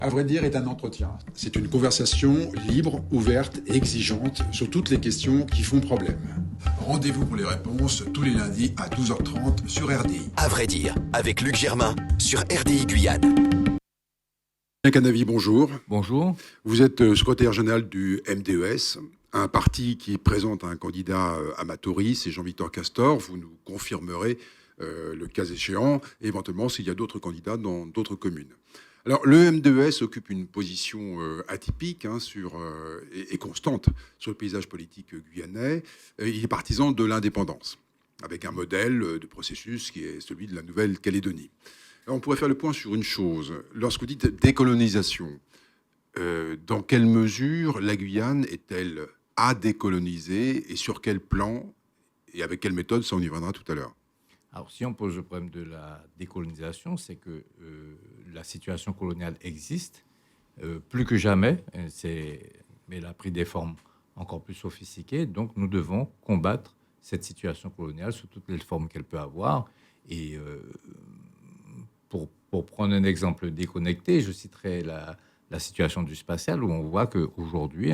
À vrai dire, est un entretien. C'est une conversation libre, ouverte et exigeante sur toutes les questions qui font problème. Rendez-vous pour les réponses tous les lundis à 12h30 sur RDI. À vrai dire, avec Luc Germain sur RDI Guyane. Bien Canavi, bonjour. Bonjour. Vous êtes secrétaire général du MDES, un parti qui présente un candidat Amatori, c'est Jean-Victor Castor. Vous nous confirmerez le cas échéant, et éventuellement s'il y a d'autres candidats dans d'autres communes. Alors, le MDES occupe une position atypique et constante sur le paysage politique guyanais. Il est partisan de l'indépendance, avec un modèle de processus qui est celui de la Nouvelle-Calédonie. Alors, on pourrait faire le point sur une chose. Lorsque vous dites décolonisation, dans quelle mesure la Guyane est-elle à décoloniser et sur quel plan et avec quelle méthode, ça on y reviendra tout à l'heure. Alors, si on pose le problème de la décolonisation, c'est que la situation coloniale existe plus que jamais, mais elle a pris des formes encore plus sophistiquées. Donc, nous devons combattre cette situation coloniale sous toutes les formes qu'elle peut avoir. Et pour prendre un exemple déconnecté, je citerai la situation du spatial, où on voit qu'aujourd'hui,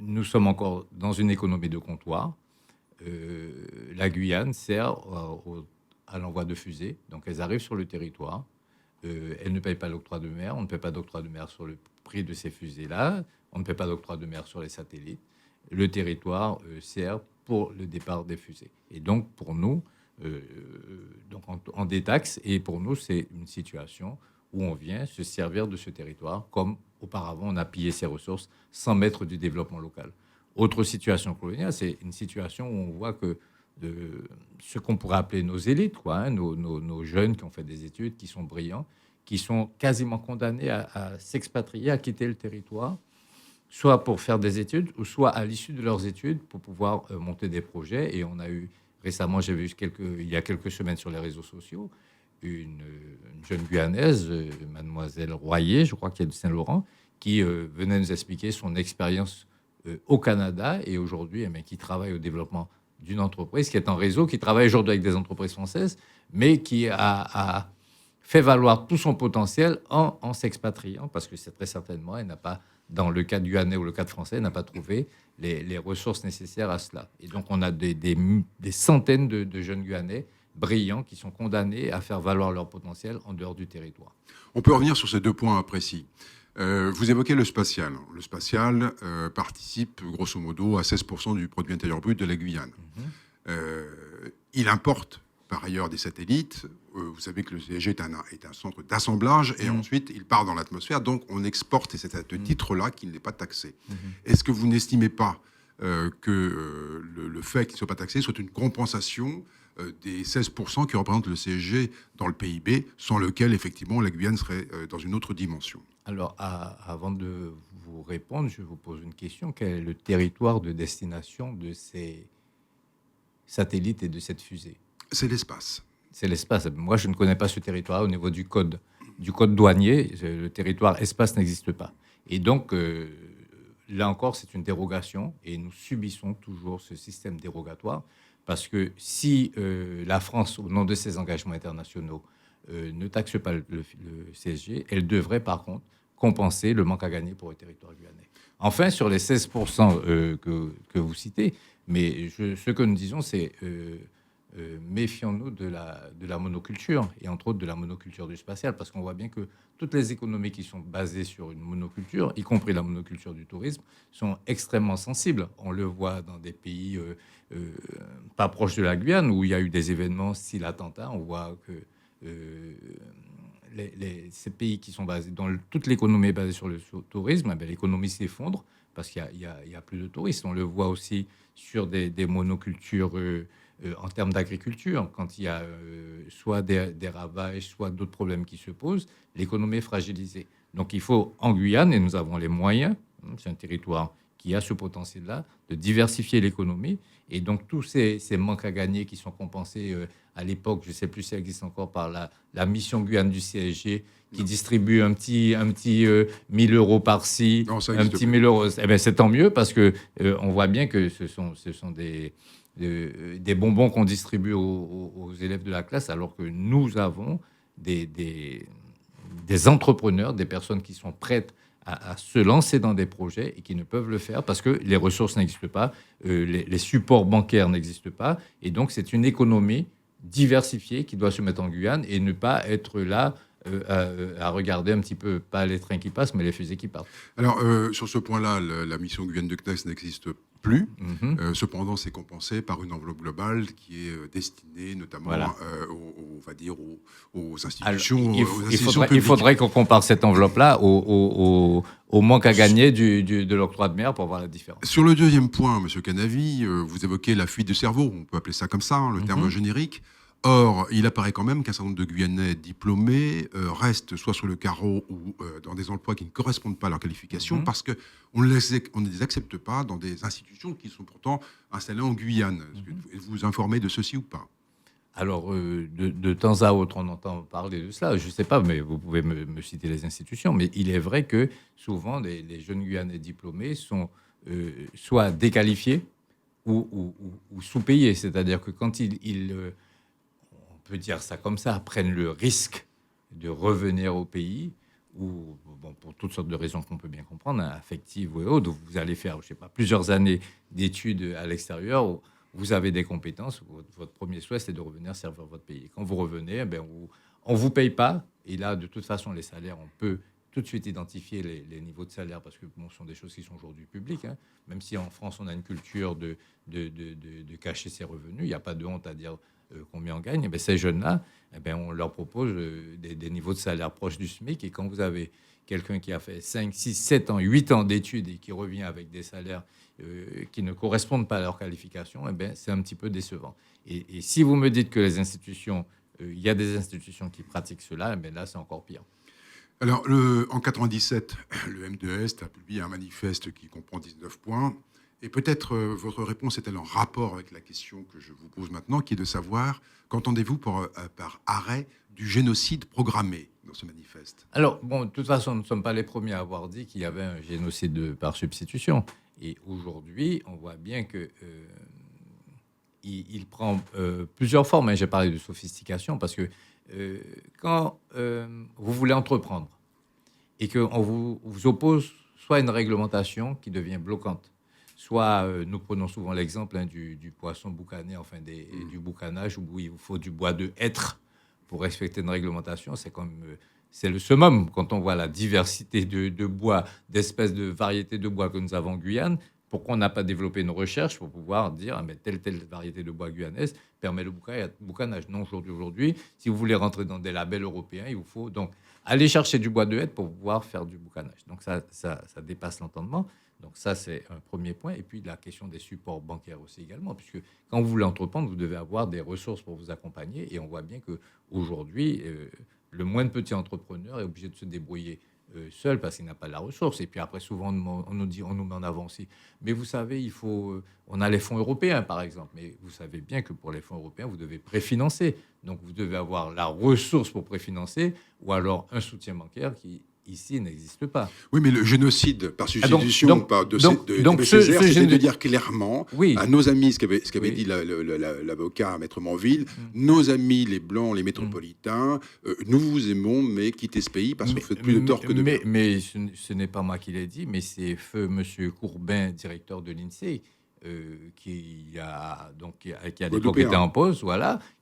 nous sommes encore dans une économie de comptoir. La Guyane sert à l'envoi de fusées. Donc, elles arrivent sur le territoire. Elles ne payent pas l'octroi de mer. On ne paie pas d'octroi de mer sur le prix de ces fusées-là. On ne paie pas d'octroi de mer sur les satellites. Le territoire sert pour le départ des fusées. Et donc, pour nous, donc on détaxe. Et pour nous, c'est une situation où on vient se servir de ce territoire comme auparavant on a pillé ses ressources sans mettre du développement local. Autre situation coloniale, c'est une situation où on voit que ce qu'on pourrait appeler nos élites, nos jeunes qui ont fait des études, qui sont brillants, qui sont quasiment condamnés à s'expatrier, à quitter le territoire, soit pour faire des études, ou soit à l'issue de leurs études pour pouvoir monter des projets. Et on a eu récemment, j'ai vu il y a quelques semaines sur les réseaux sociaux, une jeune Guyanaise, mademoiselle Royer, je crois, qui est de Saint-Laurent, qui venait nous expliquer son expérience au Canada et aujourd'hui, qui travaille au développement d'une entreprise qui est en réseau, qui travaille aujourd'hui avec des entreprises françaises, mais qui a fait valoir tout son potentiel en s'expatriant, parce que c'est très certainement, elle n'a pas, dans le cas guyanais ou le cas français, elle n'a pas trouvé les ressources nécessaires à cela. Et donc, on a des centaines de jeunes Guyanais brillants qui sont condamnés à faire valoir leur potentiel en dehors du territoire. On peut revenir sur ces deux points précis. Vous évoquez le spatial. Le spatial participe grosso modo à 16% du produit intérieur brut de la Guyane. Il importe par ailleurs des satellites. Vous savez que le CSG est un centre d'assemblage et ensuite il part dans l'atmosphère. Donc on exporte, et c'est à ce titre-là qu'il n'est pas taxé. Est-ce que vous n'estimez pas que le fait qu'il ne soit pas taxé soit une compensation des 16% qui représentent le CSG dans le PIB, sans lequel, effectivement, la Guyane serait dans une autre dimension? Alors, avant de vous répondre, je vous pose une question. Quel est le territoire de destination de ces satellites et de cette fusée? C'est l'espace. C'est l'espace. Moi, je ne connais pas ce territoire au niveau du code douanier. Le territoire espace n'existe pas. Et donc, là encore, c'est une dérogation et nous subissons toujours ce système dérogatoire. Parce que si la France, au nom de ses engagements internationaux, ne taxe pas le CSG, elle devrait par contre compenser le manque à gagner pour le territoire guyanais. Enfin, sur les 16% que vous citez, mais ce que nous disons, c'est méfions-nous de la monoculture, et entre autres de la monoculture du spatial, parce qu'on voit bien que toutes les économies qui sont basées sur une monoculture, y compris la monoculture du tourisme, sont extrêmement sensibles. On le voit dans des pays pas proches de la Guyane, où il y a eu des événements style attentat. On voit que ces pays qui sont basés, dont toute l'économie est basée sur le tourisme, l'économie s'effondre parce qu'il y a plus de touristes. On le voit aussi sur des monocultures en termes d'agriculture. Quand il y a soit des ravages, soit d'autres problèmes qui se posent, l'économie est fragilisée. Donc il faut, en Guyane, et nous avons les moyens, c'est un territoire qui a ce potentiel-là, de diversifier l'économie. Et donc, tous ces manques à gagner qui sont compensés à l'époque, je ne sais plus si ça existe encore, par la mission Guyane du CSG, qui distribue un petit 1000 euros par-ci, un petit 1000 euros. Eh bien, c'est tant mieux, parce qu'on voit bien que ce sont des bonbons qu'on distribue aux élèves de la classe, alors que nous avons des des entrepreneurs, des personnes qui sont prêtes à se lancer dans des projets et qui ne peuvent le faire parce que les ressources n'existent pas, les supports bancaires n'existent pas. Et donc, c'est une économie diversifiée qui doit se mettre en Guyane et ne pas être là à regarder un petit peu, pas les trains qui passent, mais les fusées qui partent. Alors, sur ce point-là, la mission Guyane de CNES n'existe plus. Cependant, c'est compensé par une enveloppe globale qui est destinée notamment on va dire aux institutions. Alors, il faudrait qu'on compare cette enveloppe-là au manque à gagner de l'octroi de mer pour voir la différence. Sur le deuxième point, M. Canavi, vous évoquez la fuite de cerveau, on peut appeler ça comme ça, hein, le terme générique. Or, il apparaît quand même qu'un certain nombre de Guyanais diplômés restent soit sur le carreau ou dans des emplois qui ne correspondent pas à leur qualification parce qu'on ne les accepte pas dans des institutions qui sont pourtant installées en Guyane. Est-ce que vous vous informez de ceci ou pas ? Alors, de temps à autre, on entend parler de cela. Je ne sais pas, mais vous pouvez me citer les institutions. Mais il est vrai que souvent, les jeunes Guyanais diplômés sont soit déqualifiés ou sous-payés. C'est-à-dire que quand on peut dire ça comme ça, prennent le risque de revenir au pays, ou pour toutes sortes de raisons qu'on peut bien comprendre, hein, affectives ou autres, vous allez faire, je ne sais pas, plusieurs années d'études à l'extérieur, où vous avez des compétences, votre premier souhait, c'est de revenir servir votre pays. Quand vous revenez, on ne vous paye pas, et là, de toute façon, les salaires, on peut tout de suite identifier les niveaux de salaire, parce que ce sont des choses qui sont aujourd'hui publiques, hein. Même si en France, on a une culture de cacher ses revenus, il n'y a pas de honte à dire combien on gagne. Ces jeunes-là, on leur propose des niveaux de salaire proches du SMIC. Et quand vous avez quelqu'un qui a fait 5, 6, 7 ans, 8 ans d'études et qui revient avec des salaires qui ne correspondent pas à leur qualification, c'est un petit peu décevant. Et si vous me dites que les institutions, il y a des institutions qui pratiquent cela, là, c'est encore pire. Alors, en 97, le M2S a publié un manifeste qui comprend 19 points. Et peut-être votre réponse est-elle en rapport avec la question que je vous pose maintenant, qui est de savoir qu'entendez-vous par arrêt du génocide programmé dans ce manifeste ? Alors, de toute façon, nous ne sommes pas les premiers à avoir dit qu'il y avait un génocide par substitution. Et aujourd'hui, on voit bien que il prend plusieurs formes. J'ai parlé de sophistication parce que quand vous voulez entreprendre et qu'on vous oppose soit une réglementation qui devient bloquante, soit, nous prenons souvent l'exemple du poisson boucané, du boucanage, où il vous faut du bois de hêtre pour respecter une réglementation. C'est le summum quand on voit la diversité de bois, d'espèces de variétés de bois que nous avons en Guyane. Pourquoi on n'a pas développé une recherche pour pouvoir dire telle variété de bois guyanaise permet le boucanage? Non, aujourd'hui, si vous voulez rentrer dans des labels européens, il vous faut donc aller chercher du bois de hêtre pour pouvoir faire du boucanage. Donc ça dépasse l'entendement. Donc ça, c'est un premier point. Et puis la question des supports bancaires aussi également, puisque quand vous voulez entreprendre, vous devez avoir des ressources pour vous accompagner. Et on voit bien qu'aujourd'hui, le moindre petit entrepreneur est obligé de se débrouiller seul parce qu'il n'a pas la ressource. Et puis après, souvent, on nous met en avant aussi. Mais vous savez, on a les fonds européens, par exemple. Mais vous savez bien que pour les fonds européens, vous devez préfinancer. Donc vous devez avoir la ressource pour préfinancer ou alors un soutien bancaire qui ici n'existe pas. Oui, mais le génocide par substitution, c'est de dire clairement à nos amis, ce qu'avait dit l'avocat Maître Manville, nos amis les Blancs, les métropolitains, nous vous aimons, mais quittez ce pays parce que vous faites plus de tort que de bien. Mais ce n'est pas moi qui l'ai dit, mais c'est feu M. Courbin, directeur de l'INSEE, qui à l'époque était en pause,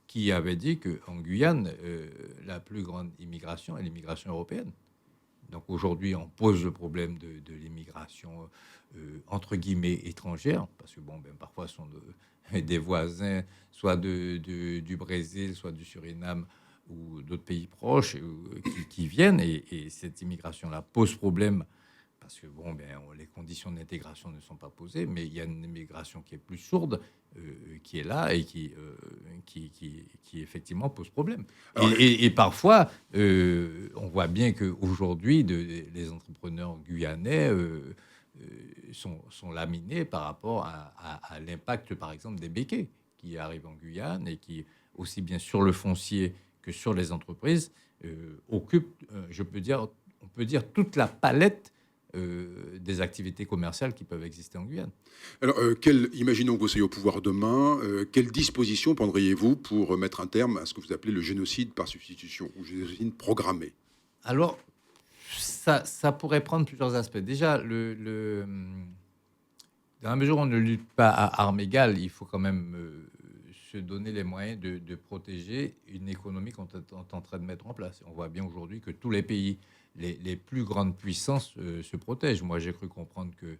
qui avait dit qu'en Guyane, la plus grande immigration est l'immigration européenne. Donc aujourd'hui, on pose le problème de l'immigration entre guillemets étrangère, parce que parfois ce sont des voisins, soit du Brésil, soit du Suriname ou d'autres pays proches qui viennent, et cette immigration-là pose problème parce que les conditions d'intégration ne sont pas posées, mais il y a une immigration qui est plus sourde, qui est là et qui effectivement pose problème. Et parfois, on voit bien qu'aujourd'hui, les entrepreneurs guyanais sont laminés par rapport à l'impact, par exemple, des béquets qui arrivent en Guyane et qui, aussi bien sur le foncier que sur les entreprises, occupent, on peut dire, toute la palette des activités commerciales qui peuvent exister en Guyane. Alors, imaginons que vous soyez au pouvoir demain, quelles dispositions prendriez-vous pour mettre un terme à ce que vous appelez le génocide par substitution ou génocide programmé ? Alors, ça pourrait prendre plusieurs aspects. Déjà, dans la mesure où on ne lutte pas à armes égales, il faut quand même se donner les moyens de protéger une économie qu'on est en train de mettre en place. On voit bien aujourd'hui que tous les pays, les plus grandes puissances se protègent. Moi, j'ai cru comprendre que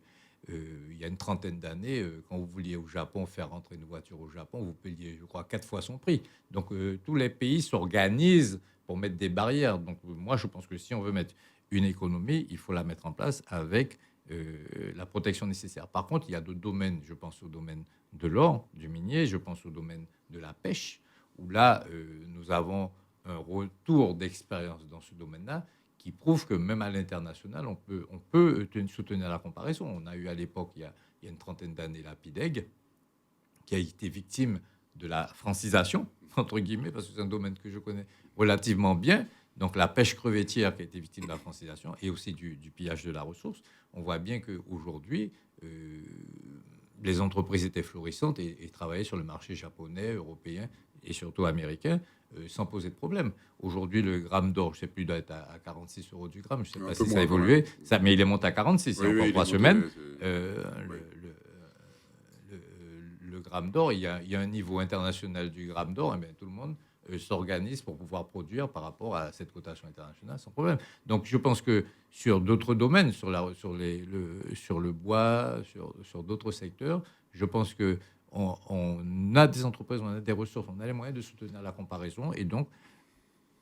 il y a une trentaine d'années, quand vous vouliez au Japon faire rentrer une voiture au Japon, vous payiez, je crois, 4 fois son prix. Donc, tous les pays s'organisent pour mettre des barrières. Donc, moi, je pense que si on veut mettre une économie, il faut la mettre en place avec la protection nécessaire. Par contre, il y a d'autres domaines. Je pense au domaine de l'or, du minier, je pense au domaine de la pêche, où là, nous avons un retour d'expérience dans ce domaine-là qui prouve que même à l'international, on peut soutenir la comparaison. On a eu à l'époque, il y a une trentaine d'années, la PIDEG, qui a été victime de la francisation, entre guillemets, parce que c'est un domaine que je connais relativement bien. Donc la pêche crevettière qui a été victime de la francisation et aussi du pillage de la ressource. On voit bien qu'aujourd'hui, les entreprises étaient florissantes et travaillaient sur le marché japonais, européen et surtout américain sans poser de problème. Aujourd'hui, le gramme d'or, je ne sais plus, doit être à 46 euros du gramme. Je ne sais pas si ça a évolué, mais il est monté à 46 il y a encore 3 semaines. Le gramme d'or, il y a un niveau international du gramme d'or, et bien, tout le monde s'organise pour pouvoir produire par rapport à cette cotation internationale sans problème. Donc je pense que sur d'autres domaines, sur le bois, sur d'autres secteurs, je pense qu'on a des entreprises, on a des ressources, on a les moyens de soutenir la comparaison, et donc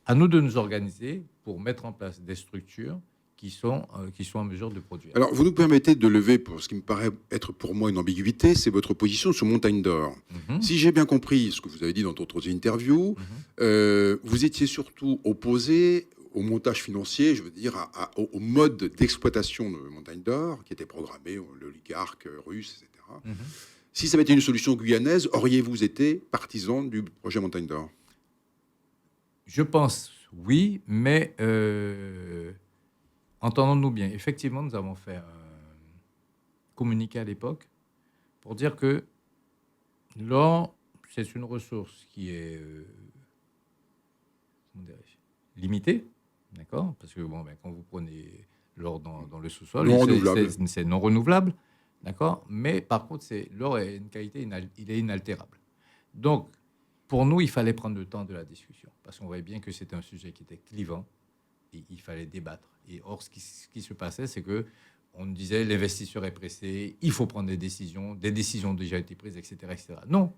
à nous de nous organiser pour mettre en place des structures qui sont en mesure de produire. Alors, vous nous permettez de lever, pour ce qui me paraît être pour moi une ambiguïté, c'est votre position sur Montagne d'Or. Si j'ai bien compris ce que vous avez dit dans d'autres interviews, vous étiez surtout opposé au montage financier, je veux dire, au mode d'exploitation de Montagne d'Or, qui était programmé, l'oligarque russe, etc. Si ça avait été une solution guyanaise, auriez-vous été partisan du projet Montagne d'Or? Je pense oui, mais entendons-nous bien. Effectivement, nous avons fait un communiqué à l'époque pour dire que l'or, c'est une ressource qui est limitée, d'accord? Parce que quand vous prenez l'or dans le sous-sol, c'est non renouvelable, d'accord? Mais par contre, l'or est une qualité, il est inaltérable. Donc, pour nous, il fallait prendre le temps de la discussion parce qu'on voyait bien que c'était un sujet qui était clivant. Et il fallait débattre. Et or, ce qui se passait, c'est que on disait l'investisseur est pressé, il faut prendre des décisions ont déjà été prises, etc., etc. Non,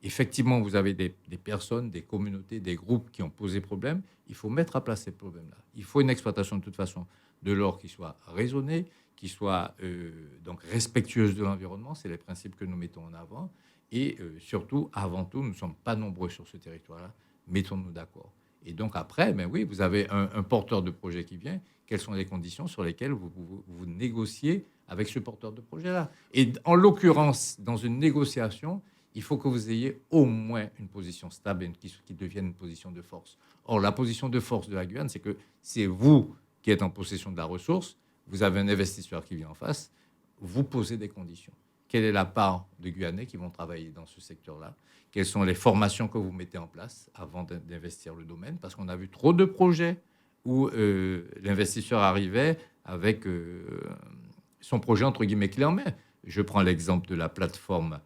effectivement, vous avez des personnes, des communautés, des groupes qui ont posé problème. Il faut mettre à place ces problèmes-là. Il faut une exploitation de toute façon de l'or qui soit raisonnée, qui soit donc respectueuse de l'environnement. C'est les principes que nous mettons en avant. Et surtout, avant tout, nous ne sommes pas nombreux sur ce territoire-là. Mettons-nous d'accord. Et donc après, oui, vous avez un porteur de projet qui vient. Quelles sont les conditions sur lesquelles vous négociez avec ce porteur de projet-là? Et en l'occurrence, dans une négociation, il faut que vous ayez au moins une position stable et qui devienne une position de force. Or, la position de force de la Guyane, c'est que c'est vous qui êtes en possession de la ressource, vous avez un investisseur qui vient en face, vous posez des conditions. Quelle est la part de Guyanais qui vont travailler dans ce secteur-là? Quelles sont les formations que vous mettez en place avant d'investir le domaine? Parce qu'on a vu trop de projets où l'investisseur arrivait avec son projet, entre guillemets, clé en main. Je prends l'exemple de la plateforme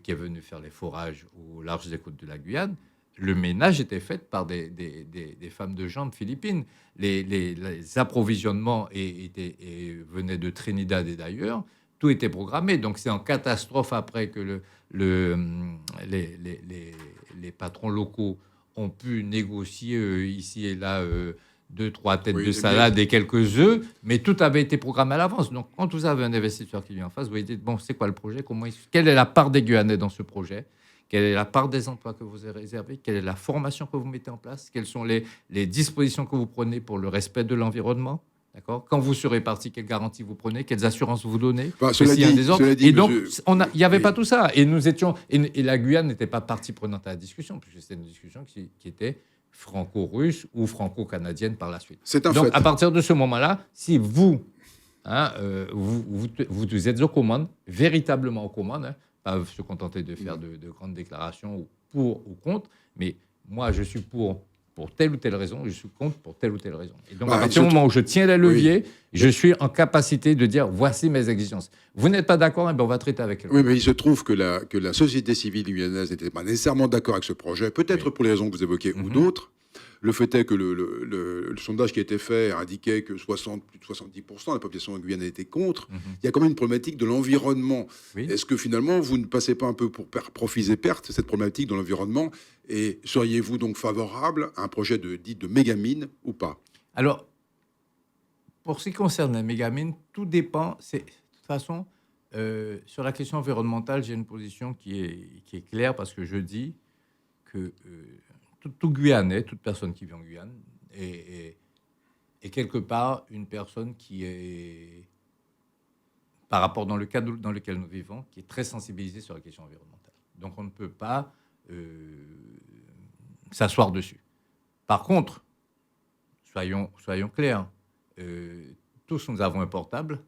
qui est venue faire les forages au large des côtes de la Guyane. Le ménage était fait par des femmes de chambre philippines. Les approvisionnements venaient de Trinidad et d'ailleurs. Tout était programmé. Donc, c'est en catastrophe après que les patrons locaux ont pu négocier ici et là 2-3 têtes de salade et quelques œufs, mais tout avait été programmé à l'avance. Donc, quand vous avez un investisseur qui vient en face, vous vous dites, bon, c'est quoi le projet? Quelle est la part des Guyanais dans ce projet? Quelle est la part des emplois que vous avez réservés? Quelle est la formation que vous mettez en place? Quelles sont les dispositions que vous prenez pour le respect de l'environnement? D'accord. Quand vous serez parti, quelles garanties vous prenez? Quelles assurances vous donnez? Et donc, il n'y avait pas tout ça. Et nous étions... Et la Guyane n'était pas partie prenante à la discussion, puisque c'était une discussion qui était franco-russe ou franco-canadienne par la suite. Donc, à partir de ce moment-là, si vous êtes aux commandes, véritablement aux commandes, pas se contenter de faire de grandes déclarations pour ou contre, mais moi, je suis pour pour telle ou telle raison, je suis contre pour telle ou telle raison. Et donc, Bah, à partir du surtout- moment où je tiens les leviers, Oui. je suis en capacité de dire voici mes exigences. Vous n'êtes pas d'accord, eh ben on va traiter avec elle. Oui, mais il se trouve que la société civile guyanaise n'était pas nécessairement d'accord avec ce projet, peut-être Oui. pour les raisons que vous évoquez ou d'autres. Le fait est que le sondage qui a été fait indiquait que plus de 70% de la population guyanaise était contre. Il y a quand même une problématique de l'environnement. Oui. Est-ce que finalement, vous ne passez pas un peu pour profit et perte cette problématique de l'environnement? Et seriez-vous donc favorable à un projet dit de mégamine ou pas? Alors, pour ce qui concerne la mégamine, tout dépend. De toute façon, sur la question environnementale, j'ai une position qui est claire parce que je dis que tout Guyanais, toute personne qui vit en Guyane, est quelque part une personne qui est, par rapport dans le cadre dans lequel nous vivons, qui est très sensibilisée sur la question environnementale. Donc, on ne peut pas s'asseoir dessus. Par contre, soyons clairs, tous nous avons un portable.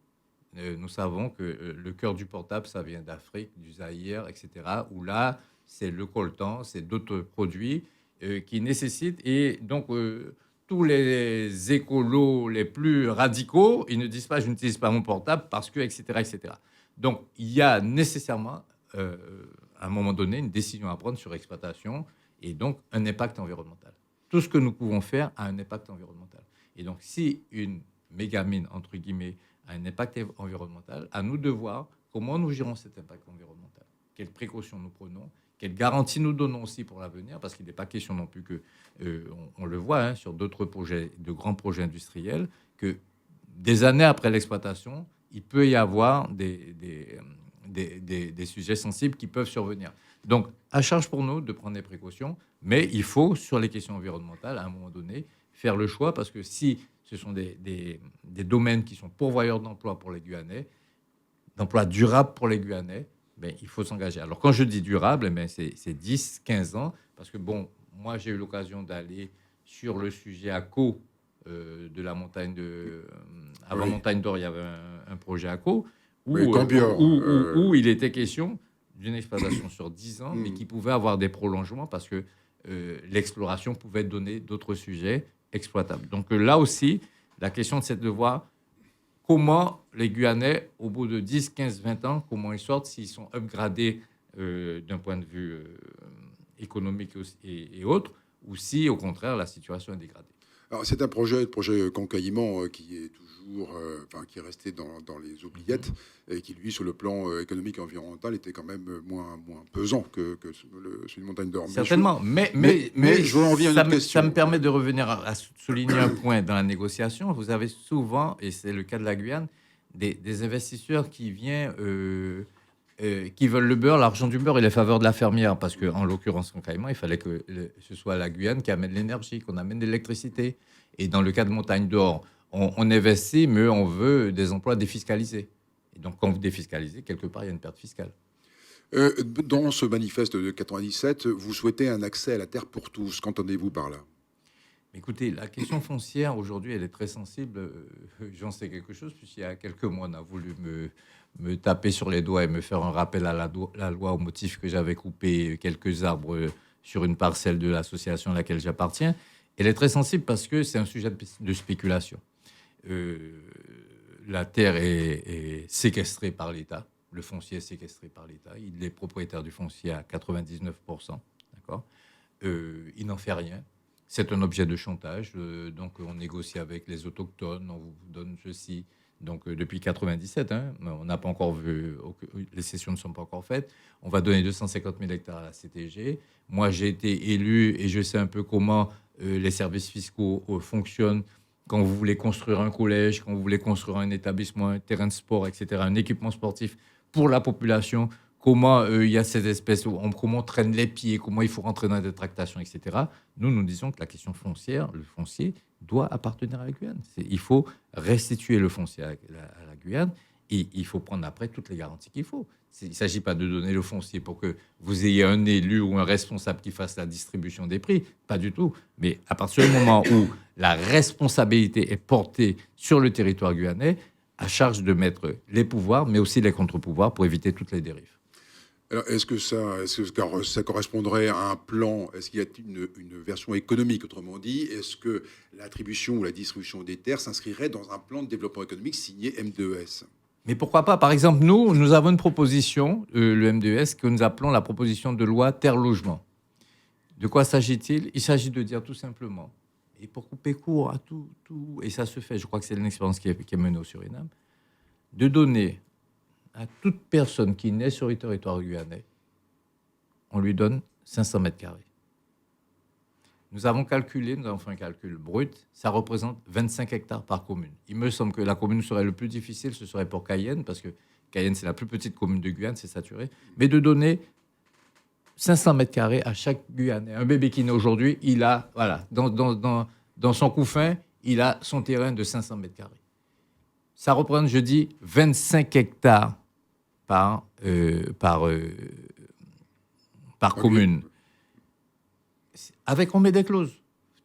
Nous savons que le cœur du portable, ça vient d'Afrique, du Zaïre, etc. Où là, c'est le coltan, c'est d'autres produits qui nécessitent. Et donc, tous les écolos les plus radicaux, ils ne disent pas je n'utilise pas mon portable parce que, etc., etc. Donc, il y a nécessairement, à un moment donné, une décision à prendre sur l'exploitation et donc un impact environnemental. Tout ce que nous pouvons faire a un impact environnemental. Et donc, si une mégamine, entre guillemets, a un impact environnemental, à nous de voir comment nous gérons cet impact environnemental, quelles précautions nous prenons, quelles garanties nous donnons aussi pour l'avenir, parce qu'il n'est pas question non plus que, on le voit sur d'autres projets, de grands projets industriels, que des années après l'exploitation, il peut y avoir des sujets sensibles qui peuvent survenir. Donc, à charge pour nous de prendre des précautions, mais il faut, sur les questions environnementales, à un moment donné, faire le choix, parce que si ce sont des domaines qui sont pourvoyeurs d'emplois pour les Guyanais, d'emplois durables pour les Guyanais, ben, il faut s'engager. Alors, quand je dis durable, ben, c'est 10, 15 ans, parce que, bon, moi, j'ai eu l'occasion d'aller sur le sujet à Caux, de la montagne de... avant Oui. Montagne d'Or, il y avait un projet à Caux, Oui, Cambior, où il était question d'une exploitation sur 10 ans, mais qui pouvait avoir des prolongements parce que l'exploration pouvait donner d'autres sujets exploitables. Donc là aussi, la question, c'est de voir comment les Guyanais, au bout de 10, 15, 20 ans, comment ils sortent, s'ils sont upgradés d'un point de vue économique et autres, ou si, au contraire, la situation est dégradée. Alors, c'est un projet Concaillement qui est toujours, qui est resté dans les oubliettes et qui, lui, sur le plan économique et environnemental, était quand même moins pesant que celui de Montagne d'Or. Certainement, mais je veux en venir à une autre question. Ça me permet de revenir à souligner un point dans la négociation. Vous avez souvent, et c'est le cas de la Guyane, des investisseurs qui viennent, qui veulent le beurre, l'argent du beurre et les faveurs de la fermière, parce qu'en l'occurrence, Concaillement, il fallait que ce soit la Guyane qui amène l'énergie, qu'on amène l'électricité. Et dans le cas de Montagne d'Or, on investit, mais on veut des emplois défiscalisés. Et donc, quand vous défiscalisez, quelque part, il y a une perte fiscale. Dans ce manifeste de 97, vous souhaitez un accès à la terre pour tous. Qu'entendez-vous par là? Écoutez, la question foncière, aujourd'hui, elle est très sensible. J'en sais quelque chose, puisqu'il y a quelques mois, on a voulu me taper sur les doigts et me faire un rappel à la loi au motif que j'avais coupé quelques arbres sur une parcelle de l'association à laquelle j'appartiens. Elle est très sensible parce que c'est un sujet de spéculation. La terre est séquestrée par l'État. Le foncier est séquestré par l'État. Il est propriétaire du foncier à 99%. D'accord. Il n'en fait rien. C'est un objet de chantage. Donc, on négocie avec les autochtones. On vous donne ceci. Donc, depuis 97, on n'a pas encore vu, les sessions ne sont pas encore faites. On va donner 250 000 hectares à la CTG. Moi, j'ai été élu et je sais un peu comment les services fiscaux fonctionnent. Quand vous voulez construire un collège, quand vous voulez construire un établissement, un terrain de sport, etc., un équipement sportif pour la population, comment il y a ces espèces, comment on traîne les pieds, comment il faut rentrer dans des tractations, etc. Nous disons que la question foncière, le foncier, doit appartenir à la Guyane. Il faut restituer le foncier à la Guyane et il faut prendre après toutes les garanties qu'il faut. Il ne s'agit pas de donner le foncier pour que vous ayez un élu ou un responsable qui fasse la distribution des prix, pas du tout. Mais à partir du moment où la responsabilité est portée sur le territoire guyanais, à charge de mettre les pouvoirs, mais aussi les contre-pouvoirs pour éviter toutes les dérives. Alors, est-ce que ça correspondrait à un plan? Est-ce qu'il y a une version économique, autrement dit? Est-ce que l'attribution ou la distribution des terres s'inscrirait dans un plan de développement économique signé M2S? Mais pourquoi pas? Par exemple, nous avons une proposition, le MDES, que nous appelons la proposition de loi terre-logement. De quoi s'agit-il? Il s'agit de dire tout simplement, et pour couper court à tout, et ça se fait, je crois que c'est une expérience qui est menée au Suriname, de donner à toute personne qui naît sur le territoire guyanais, on lui donne 500 mètres carrés. Nous avons fait un calcul brut, ça représente 25 hectares par commune. Il me semble que la commune serait le plus difficile, ce serait pour Cayenne, parce que Cayenne, c'est la plus petite commune de Guyane, c'est saturé, mais de donner 500 mètres carrés à chaque Guyanais. Un bébé qui naît aujourd'hui, il a, voilà, dans son couffin, il a son terrain de 500 mètres carrés. Ça représente, je dis, 25 hectares par commune. On met des clauses.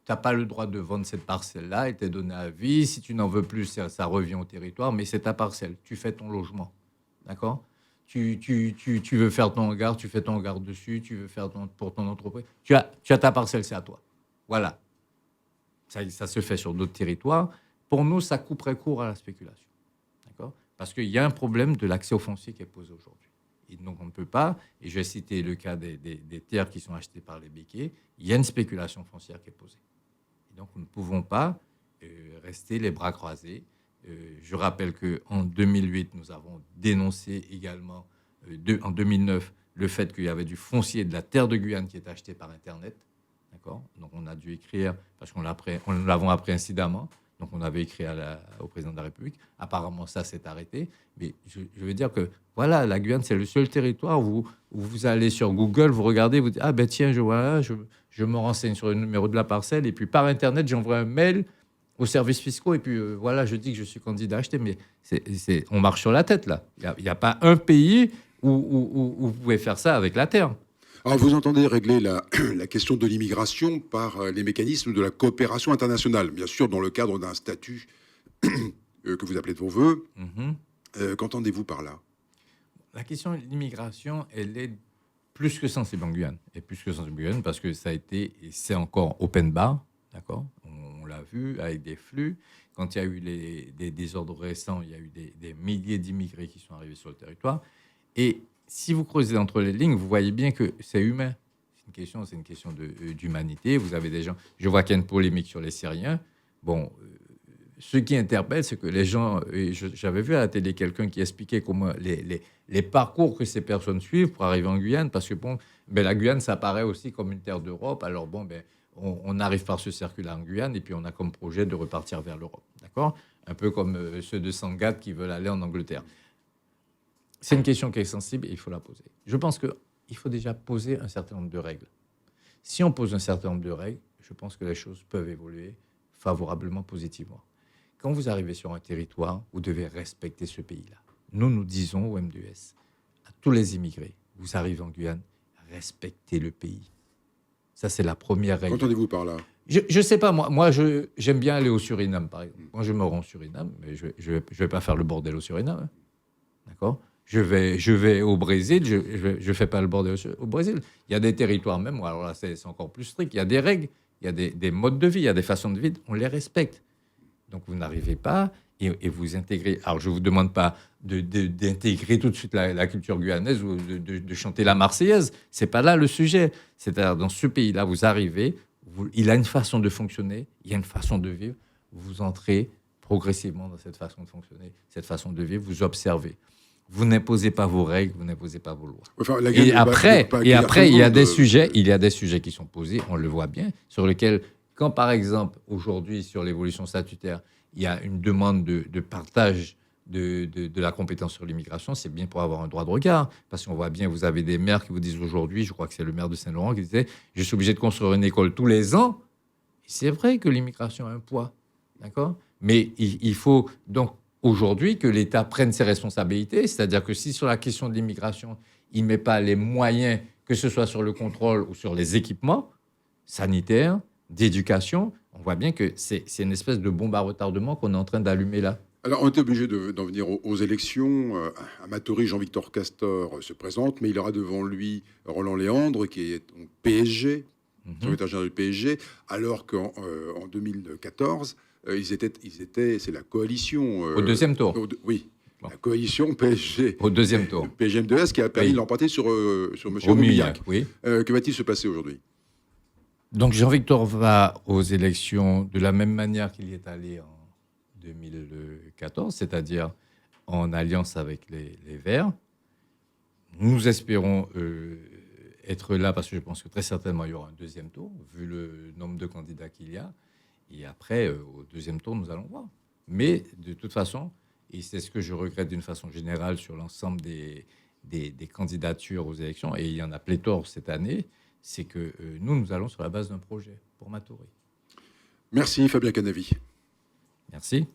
Tu n'as pas le droit de vendre cette parcelle-là, elle t'est donnée à vie. Si tu n'en veux plus, ça revient au territoire, mais c'est ta parcelle. Tu fais ton logement. D'accord? Tu veux faire ton hangar, tu fais ton hangar dessus. Tu veux faire pour ton entreprise. Tu as ta parcelle, c'est à toi. Voilà. Ça se fait sur d'autres territoires. Pour nous, ça couperait court à la spéculation. D'accord? Parce qu'il y a un problème de l'accès au foncier qui est posé aujourd'hui. Et donc, on ne peut pas, et je vais citer le cas des terres qui sont achetées par les béquiers, il y a une spéculation foncière qui est posée. Et donc, nous ne pouvons pas rester les bras croisés. Je rappelle qu'en 2008, nous avons dénoncé également, en 2009, le fait qu'il y avait du foncier de la terre de Guyane qui était acheté par Internet. D'accord? Donc, on a dû écrire, parce qu'on l'avons appris incidemment. Donc, on avait écrit au président de la République. Apparemment, ça s'est arrêté. Mais je veux dire que, voilà, la Guyane, c'est le seul territoire où vous allez sur Google, vous regardez, vous dites, ah ben tiens, je me renseigne sur le numéro de la parcelle. Et puis, par Internet, j'envoie un mail aux services fiscaux. Et puis, voilà, je dis que je suis candidat à acheter. Mais on marche sur la tête, là. Il n'y a pas un pays où vous pouvez faire ça avec la terre. Alors, vous entendez régler la question de l'immigration par les mécanismes de la coopération internationale, bien sûr, dans le cadre d'un statut que vous appelez de vos voeux. Qu'entendez-vous par là? La question de l'immigration, elle est plus que sensible en Guyane. Et plus que sensible en Guyane parce que ça a été, et c'est encore open bar, d'accord? On l'a vu avec des flux. Quand il y a eu des désordres récents, il y a eu des milliers d'immigrés qui sont arrivés sur le territoire. Et si vous creusez entre les lignes, vous voyez bien que c'est humain. C'est une question d'humanité. Vous avez des gens... Je vois qu'il y a une polémique sur les Syriens. Bon, ce qui interpelle, c'est que les gens... J'avais vu à la télé quelqu'un qui expliquait comment les parcours que ces personnes suivent pour arriver en Guyane, parce que la Guyane, ça paraît aussi comme une terre d'Europe. Alors on arrive par ce circuit en Guyane et puis on a comme projet de repartir vers l'Europe. D'accord? Un peu comme ceux de Sangatte qui veulent aller en Angleterre. C'est une question qui est sensible et il faut la poser. Je pense qu'il faut déjà poser un certain nombre de règles. Si on pose un certain nombre de règles, je pense que les choses peuvent évoluer favorablement, positivement. Quand vous arrivez sur un territoire, vous devez respecter ce pays-là. Nous disons au MDES, à tous les immigrés, vous arrivez en Guyane, respectez le pays. Ça, c'est la première règle. Qu'entendez-vous par là? Je ne sais pas, moi j'aime bien aller au Suriname, par exemple. Moi, je me rends au Suriname, mais je vais pas faire le bordel au Suriname. Hein. D'accord? Je vais au Brésil, je fais pas le bordel au Brésil. Il y a des territoires même, alors là, c'est encore plus strict. Il y a des règles, il y a des modes de vie, il y a des façons de vivre, on les respecte. Donc, vous n'arrivez pas et vous intégrez. Alors, je ne vous demande pas d'intégrer tout de suite la culture guyanaise ou de chanter la Marseillaise. Ce n'est pas là le sujet. C'est-à-dire, dans ce pays-là, vous arrivez, il a une façon de fonctionner, il y a une façon de vivre. Vous entrez progressivement dans cette façon de fonctionner, cette façon de vivre, vous observez. Vous n'imposez pas vos règles, vous n'imposez pas vos lois. Enfin, et après, il y a des sujets qui sont posés, on le voit bien, sur lesquels, quand par exemple, aujourd'hui, sur l'évolution statutaire, il y a une demande de partage de la compétence sur l'immigration, c'est bien pour avoir un droit de regard. Parce qu'on voit bien, vous avez des maires qui vous disent aujourd'hui, je crois que c'est le maire de Saint-Laurent qui disait, je suis obligé de construire une école tous les ans. Et c'est vrai que l'immigration a un poids, d'accord? Mais il faut donc aujourd'hui que l'État prenne ses responsabilités, c'est-à-dire que si sur la question de l'immigration, il ne met pas les moyens, que ce soit sur le contrôle ou sur les équipements sanitaires, d'éducation, on voit bien que c'est une espèce de bombe à retardement qu'on est en train d'allumer là. Alors, on était obligé d'en venir aux élections. Amatory, Jean-Victor Castor se présente, mais il aura devant lui Roland Léandre, qui est donc PSG, secrétaire général du PSG, alors qu'en 2014, c'est la coalition. Au deuxième tour. Oui, Bon. la coalition PSG. Au deuxième tour. PSG-MDS qui a permis Oui. de l'emporter sur M. Au Moumillac. oui. Que va-t-il se passer aujourd'hui? Donc Jean-Victor va aux élections de la même manière qu'il y est allé en 2014, c'est-à-dire en alliance avec les Verts. Nous espérons être là parce que je pense que très certainement il y aura un deuxième tour, vu le nombre de candidats qu'il y a. Et après, au deuxième tour, nous allons voir. Mais de toute façon, et c'est ce que je regrette d'une façon générale sur l'ensemble des candidatures aux élections, et il y en a pléthore cette année, c'est que nous allons sur la base d'un projet pour Matoury. Merci Fabien Canavi. Merci.